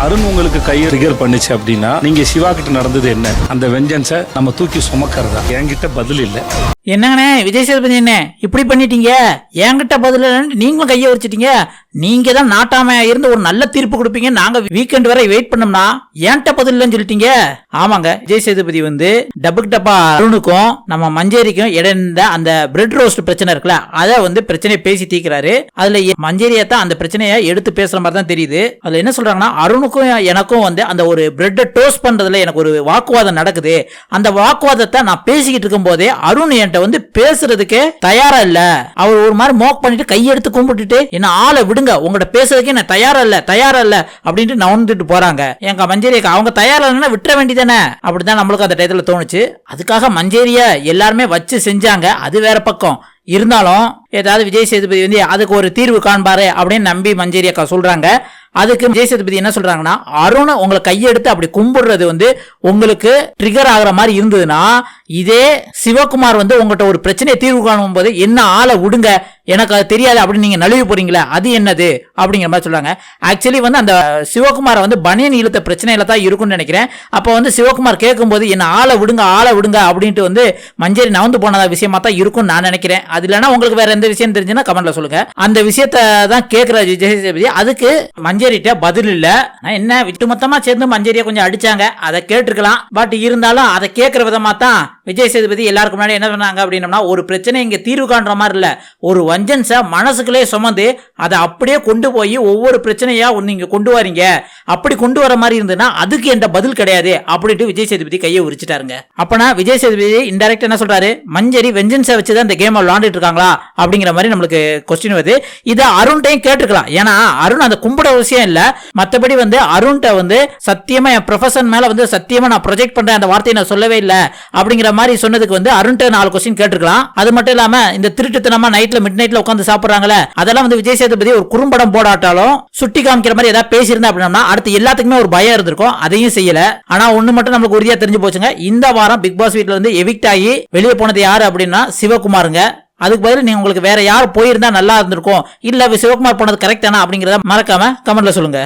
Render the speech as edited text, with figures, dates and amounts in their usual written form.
அருண் உங்களுக்கு கையை ட்ரிகர் பண்ணுச்சு அப்படின்னா நீங்க சிவா கிட்ட நடந்தது என்ன? அந்த வெஞ்சன்ஸை நம்ம தூக்கி சுமக்கிறதா? என்கிட்ட பதில் இல்ல. என்னங்கண்ணே விஜய் சேதுபதி என்ன இப்படி பண்ணிட்டீங்க? என்கிட்ட பதில் நீங்களும் கையை வச்சுட்டீங்க. நீங்க தான் நாட்டாமையா இருந்து ஒரு நல்ல தீர்ப்பு கொடுப்பீங்க, நாங்க வீக்கெண்ட் வரை வெயிட் பண்ணோம்னா ஏன்ட்ட பதில் இல்லைன்னு சொல்லிட்டீங்க. ஆமாங்க, விஜய் சேதுபதி வந்து டபுக்கு டப்பா அருணுக்கும் நம்ம மஞ்சேரிக்கும் இடைந்த அந்த பிரெட் ரோஸ்ட் பிரச்சனை இருக்குல்ல, அதை வந்து பிரச்சனையை பேசி தீர்க்கிறாரு. அதுல மஞ்சேரியா தான் அந்த பிரச்சனையை எடுத்து பேசுற மாதிரி தான் தெரியுது. அதுல என்ன சொல்றாங்கன்னா, அருணுக்கும் எனக்கும் வந்து அந்த ஒரு பிரெட்டை டோஸ்ட் பண்றதுல எனக்கு ஒரு வாக்குவாதம் நடக்குது. அந்த வாக்குவாதத்தை நான் பேசிக்கிட்டு இருக்கும் போதே அருண் என்கிட்ட வந்து பேசுறதுக்கு தயாரா இல்ல. அவர் ஒரு மாதிரி மோக் பண்ணிட்டு கையெடுத்து கும்பிட்டுட்டு என்ன ஆளை விடுங்க, உங்கள்ட்ட பேசுறதுக்கு நான் தயாரா இல்ல அப்படின்ட்டு நவுந்துட்டு போறாங்க. எங்க மஞ்சேரியா அவங்க தயாரா இல்லைன்னா விட்டுற வேண்டியதானே, அப்படிதான் நம்மளுக்கு அந்த டயத்துல தோணுச்சு. அதுக்காக மஞ்சேரியா எல்லாருமே வச்சு செஞ்சாங்க, அது வேற பக்கம். இருந்தாலும் ஏதாவது விஜய் சேதுபதி வந்து அதுக்கு ஒரு தீர்வு காண்பாரு அப்படின்னு நம்பி மஞ்சேரி அக்கா சொல்றாங்க. அதுக்கு விஜய் சேதுபதி என்ன சொல்றாங்கன்னா, அருண் உங்களை கையெடுத்து அப்படி கும்பிடுறது வந்து உங்களுக்கு ட்ரிகர் ஆகிற மாதிரி இருந்ததுன்னா, இதே சிவகுமார் வந்து உங்கள்கிட்ட ஒரு பிரச்சனையை தீர்வு காணும் போது என்ன ஆளை விடுங்க, எனக்கு அது தெரியாது அப்படின்னு நீங்க நழுவி போறீங்களா, அது என்னது அப்படிங்கிற மாதிரி சொல்றாங்க. ஆக்சுவலி வந்து அந்த சிவகுமாரை வந்து பனியன் இழுத்த பிரச்சனையில தான் இருக்கும்னு நினைக்கிறேன். அப்போ வந்து சிவகுமார் கேட்கும் போது என்ன ஆளை விடுங்க அப்படின்ட்டு வந்து மஞ்சேரி நவந்து போனதா விஷயமா தான் இருக்கும்னு நான் நினைக்கிறேன். அது இல்லைன்னா உங்களுக்கு வேற எந்த விஷயம் தெரிஞ்சுன்னா கமெண்ட்ல சொல்லுங்க. அந்த விஷயத்த தான் கேட்கிற விஜய் சேதுபதி. அதுக்கு மஞ்சேரிட்ட பதில் இல்ல. என்ன விட்டு மொத்தமா சேர்ந்து மஞ்சேரியை கொஞ்சம் அடிச்சாங்க, அதை கேட்டிருக்கலாம். பட் இருந்தாலும் அதை கேட்கிற விதமா தான் விஜய் சேதுபதி எல்லாருக்கும் முன்னாடி என்ன சொன்னாங்க அப்படின்னா, ஒரு பிரச்சனை இங்க தீர்வு காண்ற மாதிரி இல்ல, ஒரு வஞ்சன்ஸை மனசுக்குள்ளே சுமந்து அதை அப்படியே கொண்டு போய் ஒவ்வொரு பிரச்சனையா நீங்க கொண்டு வரீங்க, அப்படி கொண்டு வர மாதிரி இருந்ததுன்னா அதுக்கு எந்த பதில் கிடையாது அப்படின்ட்டு விஜய் சேதுபதி கையை உரிச்சிட்டாருங்க. அப்பனா விஜய் சேதுபதி இன்டைரக்ட் என்ன சொல்றாரு, மஞ்சரி வெஞ்சன்ஸை வச்சுதான் இந்த கேம் விளையாண்டுட்டு இருக்காங்களா அப்படிங்கிற மாதிரி நம்மளுக்கு கொஸ்டின் வருது. இதை அருண்டையும் கேட்டுக்கலாம். ஏன்னா அருண் அந்த கும்பிட விஷயம் இல்ல, மற்றபடி வந்து அருண்ட வந்து சத்தியமா என் ப்ரொஃபஷன் மேல வந்து சத்தியமா நான் ப்ரொஜெக்ட் பண்றேன், அந்த வார்த்தையை நான் சொல்லவே இல்லை அப்படிங்கிற மாதிரி சொன்னதுக்கு வந்து அருண்ட 4 கொஸ்டின் கேட்டுக்கலாம். அது மட்டும் இல்லாம இந்த திருட்டுத்தனமா நைட்ல மிட் நைட்ல உட்காந்து சாப்பிடுறாங்களே, அதெல்லாம் வந்து விஜய் சேதுபதி ஒரு குறும்படம் போடாட்டாலும் சுட்டி காமிக்கிற மாதிரி ஏதாவது பேசியிருந்தா அப்படின்னா அடுத்து எல்லாத்துக்குமே ஒரு பயம் இருந்திருக்கும். அதையும் செய்யல. ஆனா ஒண்ணு மட்டும் நமக்கு உறுதியா தெரிஞ்சு போச்சுங்க, இந்த வாரம் பிக் பாஸ் வீட்ல வந்து எவிக்ட் ஆகி வெளியே போனது யாரு அப்படின்னா சிவகுமாருங்க. அதுக்கு பதில் நீங்க உங்களுக்கு வேற யார் போயிருந்தா நல்லா இருந்திருக்கும், இல்ல சிவகுமார் போனது கரெக்டானா அப்படிங்கறத மறக்காம கமெண்ட்ல சொல்லுங்க.